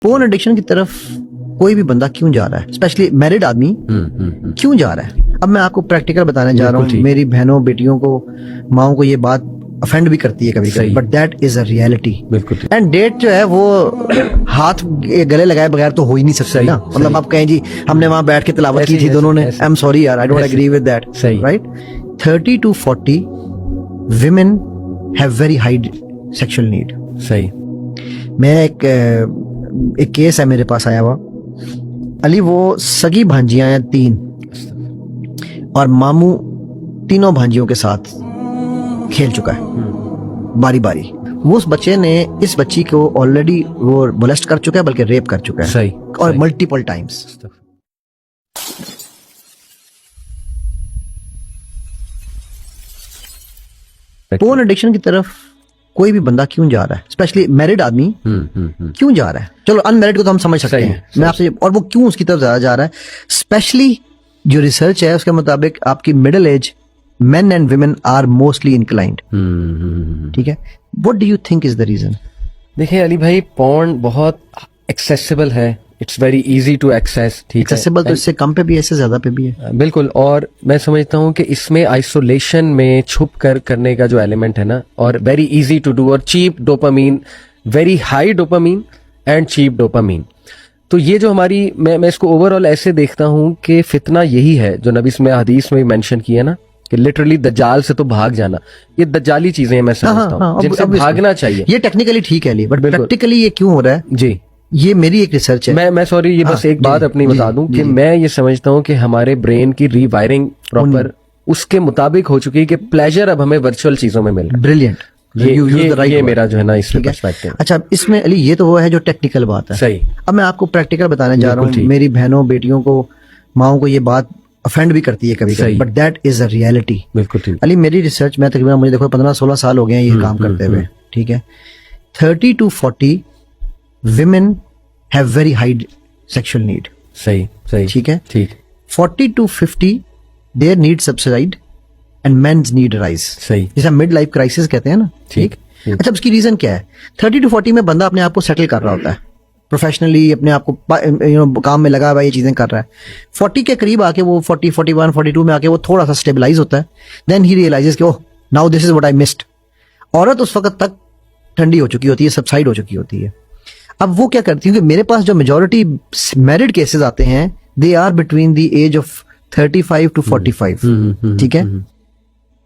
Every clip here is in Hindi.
पोर्न एडिक्शन की तरफ कोई भी बंदा क्यों जा रहा है, स्पेशली मैरिड आदमी क्यों जा रहा है? अब मैं आपको प्रैक्टिकल बताने जा रहा हूँ। मेरी बहनों बेटियों को, माओ को ये बात अफेंड भी करती है कभी कभी, but that is a reality. And date जो है वो हाथ गले लगाए बगैर तो हो ही नहीं सकता ना। मतलब आप कहें जी हमने वहां बैठ के तिलावत की थी दोनों ने, आई एम सॉरी यार, I don't agree with that, right? 30 to 40 women have very high sexual need। सही। मैं एक केस है मेरे पास आया हुआ। अली वो सगी भांजियां हैं 3 और मामू तीनों भांजियों के साथ खेल चुका है बारी बारी। वो उस बच्चे ने इस बच्ची को ऑलरेडी वो मोलेस्ट कर चुका है, बल्कि रेप कर चुका है। सही। और मल्टीपल टाइम्स। पोर्न एडिक्शन की तरफ कोई भी बंदा क्यों जा रहा है, स्पेशली मैरिड आदमी क्यों जा रहा है? चलो अनमैरिड को तो हम समझ सकते हैं, मैं आपसे, और वो क्यों उसकी तरफ ज्यादा जा रहा है? स्पेशली जो रिसर्च है उसके मुताबिक आपकी middle age men and women are mostly inclined। ठीक है, what do you think is the reason? देखिए अली भाई, पॉर्न बहुत एक्सेसिबल है, it's very easy to access. ठीक है, एक्सेसिबल तो इससे कम पे भी है, इससे ज्यादा पे भी है। बिल्कुल। और मैं समझता हूँ कि इसमें आइसोलेशन में छुप कर करने का जो एलिमेंट है ना, और वेरी इजी टू डू, और cheap dopamine, very high dopamine and cheap dopamine. तो ये जो हमारी, मैं इसको ओवरऑल ऐसे देखता हूँ कि फितना यही है जो नबी में हदीस में मेंशन किया ना, कि लिटरली दज्जाल से तो भाग जाना। ये दज्जाली चीजें हैं, मैं समझता हूँ, जिनसे भागना चाहिए। ये टेक्निकली ठीक है, बट प्रैक्टिकली ये क्यों हो रहा है? जी, ये मेरी एक रिसर्च है। मैं सॉरी, ये बस एक बात अपनी बता दूं कि मैं ये समझता हूं कि हमारे ब्रेन की रीवायरिंग प्रॉपर उसके मुताबिक हो चुकी है कि प्लेजर अब हमें वर्चुअल चीजों में मिल रहा है। ब्रिलियंट। ये मेरा जो है ना इसमें पर्सपेक्टिव। अच्छा, इसमें अली ये तो वो है जो टेक्निकल बात है। सही। अब मैं आपको प्रैक्टिकल बताने जा रहा हूँ। मेरी बहनों बेटियों को, माओ को ये बात अफेंड भी करती है कभी कभी, but that is a reality. बिल्कुल ठीक। अली मेरी रिसर्च में तकरीबन मुझे देखो 15-16 साल हो गए हैं ये काम करते हुए। ठीक है, 30 to 40 women have very high sexual need। सही सही। ठीक है, ठीक। 40 to 50 their need subside and men's need rise। सही। जैसा मिड लाइफ क्राइसिस कहते हैं ना। ठीक। अच्छा, उसकी रीजन क्या है? 30 to 40 में बंदा अपने आप को सेटल कर रहा होता है, प्रोफेशनली अपने आप को काम में लगा हुआ ये चीजें कर रहा है। 40 के करीब आके वो 40, 41, 42 में आके वो थोड़ा सा स्टेबलाइज होता है। देन ही रियलाइजेस कि ओह now this is what I missed. औरत उस वक्त तक ठंडी हो चुकी होती है, सबसाइड हो चुकी होती है। अब वो क्या करती है कि मेरे पास जो मेजोरिटी मैरिड केसेस आते हैं, they are between the age of 35 to 45। ठीक है,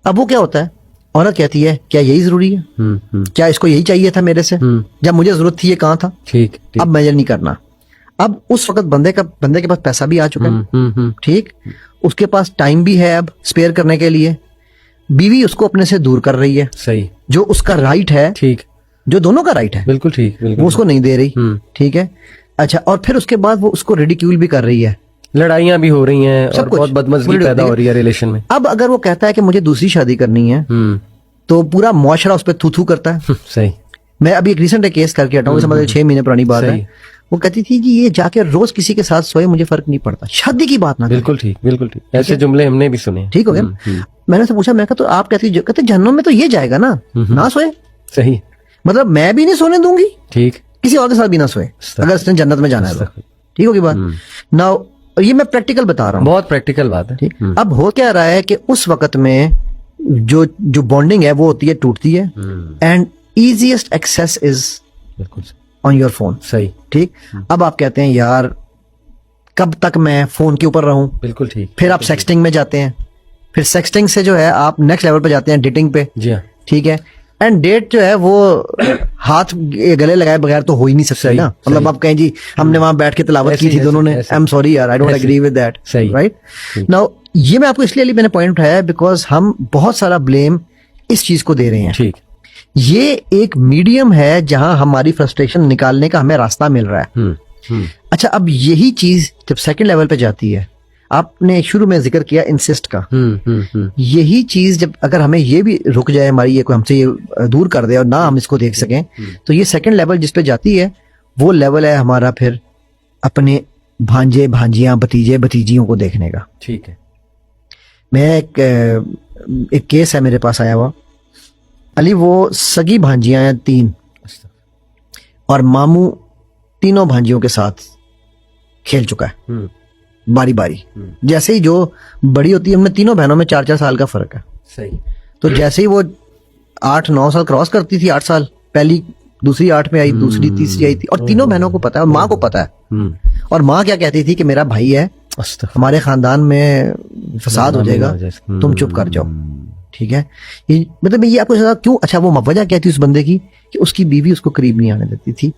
अब वो क्या होता है, औरत कहती है क्या यही जरूरी है? क्या इसको यही चाहिए था मेरे से? जब मुझे जरूरत थी ये कहाँ था? ठीक। अब मेजर नहीं करना। अब उस वक्त बंदे के पास पैसा भी आ चुका है। ठीक, उसके पास टाइम भी है अब स्पेयर करने के लिए। बीवी उसको अपने से दूर कर रही है। सही। जो उसका राइट है, ठीक, जो दोनों का राइट है, बिल्कुल ठीक, वो उसको नहीं दे रही। ठीक है, अच्छा, और फिर उसके बाद वो उसको रिडिक्यूल भी कर रही है, लड़ाइयां भी हो रही हैं और बहुत बदमज़गी पैदा हो रही है रिलेशन में। अब अगर वो कहता है कि मुझे दूसरी शादी करनी है, तो पूरा मुआशरा उस पर थू थू करता है। सही। मैं अभी एक रिसेंट केस करके हटा हूँ, मतलब 6 महीने पुरानी बात है। वो कहती थी कि ये जाके रोज किसी के साथ सोए, मुझे फर्क नहीं पड़ता, शादी की बात ना। बिल्कुल ठीक, बिल्कुल ठीक। ऐसे जुमले हमने भी सुने। ठीक हो गया। मैंने से पूछा, मैं कहा तो आप कहते जहन्नुम में तो ये जाएगा ना, ना सोए। सही। मतलब मैं भी नहीं सोने दूंगी, ठीक, किसी और के साथ भी ना सोए, अगर उसने जन्नत में जाना है तो। ठीक होगी बात ना? ये मैं प्रैक्टिकल बता रहा हूँ, बहुत प्रैक्टिकल बात है। ठीक। अब हो क्या रहा है कि उस वक्त में जो बॉन्डिंग है वो होती है, टूटती है। And easiest access is on your phone. सही। ठीक। अब आप कहते हैं यार कब तक मैं फोन के ऊपर रहूं? बिल्कुल ठीक। फिर आप सेक्सटिंग में जाते हैं, फिर सेक्सटिंग से जो है आप नेक्स्ट लेवल पे जाते हैं, डेटिंग पे। जी हाँ। ठीक है, एंड डेट जो है वो हाथ गले लगाए बगैर तो हो ही नहीं सकता ना। मतलब आप कहें जी हमने वहां बैठ के तिलावत की थी दोनों ने, आई एम सॉरी यार, I don't agree with that, right? Now ये मैं आपको इसलिए मैंने पॉइंट उठाया है बिकॉज हम बहुत सारा ब्लेम इस चीज को दे रहे हैं। ठीक। ये एक मीडियम है जहां हमारी फ्रस्ट्रेशन निकालने का हमें रास्ता मिल रहा है। अच्छा, अब यही चीज जब सेकंड लेवल पे जाती है, आपने शुरू में जिक्र किया इंसिस्ट का, यही चीज जब अगर हमें ये भी रुक जाए, हमारी ये कोई हमसे ये दूर कर दे और ना हम इसको देख सकें, तो ये सेकंड लेवल जिस पे जाती है वो लेवल है हमारा फिर अपने भांजे भांजियां भतीजे भतीजियों को देखने का। ठीक है। मैं एक केस है मेरे पास आया हुआ। अली वो सगी भांजियां हैं 3 और मामू तीनों भांजियों के साथ खेल चुका है बारी बारी। जैसे ही जो बड़ी होती है, हमने तीनों बहनों में 4-4 साल का फर्क है। सही। तो जैसे ही वो 8-9 साल क्रॉस करती थी, 8 साल, पहली दूसरी 8 में आई, दूसरी तीसरी आई थी, और तीनों बहनों को पता है और माँ को पता है। और माँ क्या कहती थी कि मेरा भाई है, हमारे खानदान में फसाद हो जाएगा, तुम चुप कर जाओ, ठीक है। ये मतलब ये आपको क्यों, अच्छा वो वजह क्या थी उस बंदे की कि उसकी बीवी उसको करीब नहीं आने देती थी।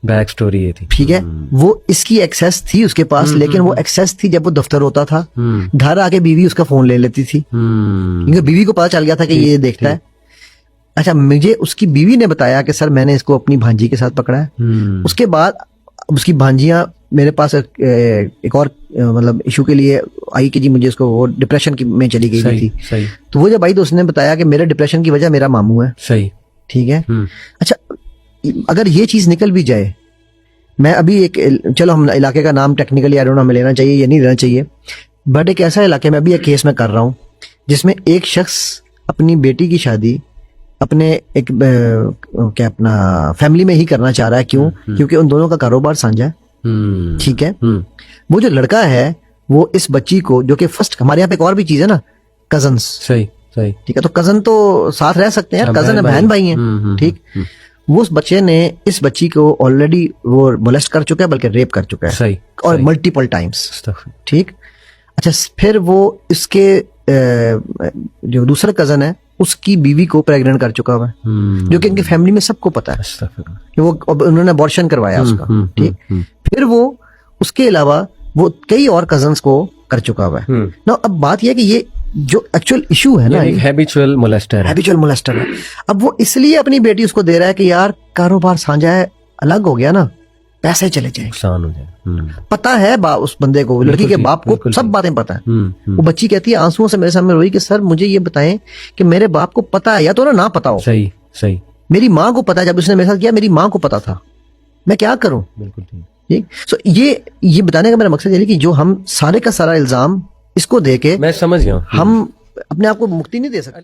बैक स्टोरी ये थी, ठीक है। वो इसकी एक्सेस थी उसके पास, लेकिन वो एक्सेस थी जब वो दफ्तर होता था, घर आके बीवी उसका फोन ले लेती थी, क्योंकि बीवी को पता चल गया था कि ये देखता है। अच्छा, मुझे उसकी बीवी ने बताया कि सर मैंने इसको अपनी भांजी के साथ पकड़ा है। उसके बाद उसकी भांजियां मेरे पास एक और मतलब इशू के लिए आई कि जी मुझे इसको वो डिप्रेशन की में चली गई थी। सही। तो वो जब आई तो उसने बताया कि मेरे डिप्रेशन की वजह मेरा मामू है। सही। ठीक है। अच्छा, अगर ये चीज निकल भी जाए, मैं अभी एक, चलो हम इलाके का नाम टेक्निकली आई डोंट नो हमें लेना चाहिए या नहीं लेना चाहिए, बट एक ऐसा इलाके में अभी एक केस में कर रहा हूं जिसमें एक शख्स अपनी बेटी की शादी अपने एक क्या अपना फैमिली में ही करना चाह रहा है। क्यों? क्योंकि उन दोनों का कारोबार साझा है। ठीक है। वो जो लड़का है वो इस बच्ची को, जो कि फर्स्ट, हमारे यहाँ पे एक और भी चीज है ना, कजन्स। सही। सही। ठीक है। तो कजन तो साथ रह सकते हैं, कजन है, बहन भाई हैं। ठीक। वो उस बच्चे ने इस बच्ची को ऑलरेडी वो मोलेस्ट कर चुका है, बल्कि रेप कर चुका है। सही। और मल्टीपल टाइम्स। ठीक। अच्छा, फिर वो इसके जो दूसरा कजन है उसकी बीवी को प्रेग्नेंट कर चुका हुआ है, जो कि इनकी फैमिली में सबको पता है कि वो उन्होंने अबॉर्शन करवाया उसका। ठीक। फिर वो उसके अलावा वो कई और कजन्स को कर चुका हुआ है ना। अब बात यह है कि ये जो एक्चुअल इशू है ना, हैबिचुअल मोलेस्टर है। अब वो इसलिए अपनी बेटी उसको दे रहा है कि यार कारोबार साझा है, अलग हो गया ना, पैसे चले जाए, नुकसान हो जाए। पता है उस बंदे को, लड़की के बाप को सब बातें पता है। वो बच्ची कहती है आंसुओं से मेरे सामने रोई कि सर मुझे ये बताएं कि मेरे बाप को पता है या तो ना पता हो। सही। सही। मेरी माँ को पता है, जब उसने मेरे साथ किया मेरी माँ को पता था, मैं क्या करूं? बिल्कुल ठीक। सो ये बताने का मेरा मकसद ये है कि जो हम सारे का सारा इल्जाम इसको दे के, मैं समझ गया, हम अपने आप को मुक्ति नहीं दे सकते।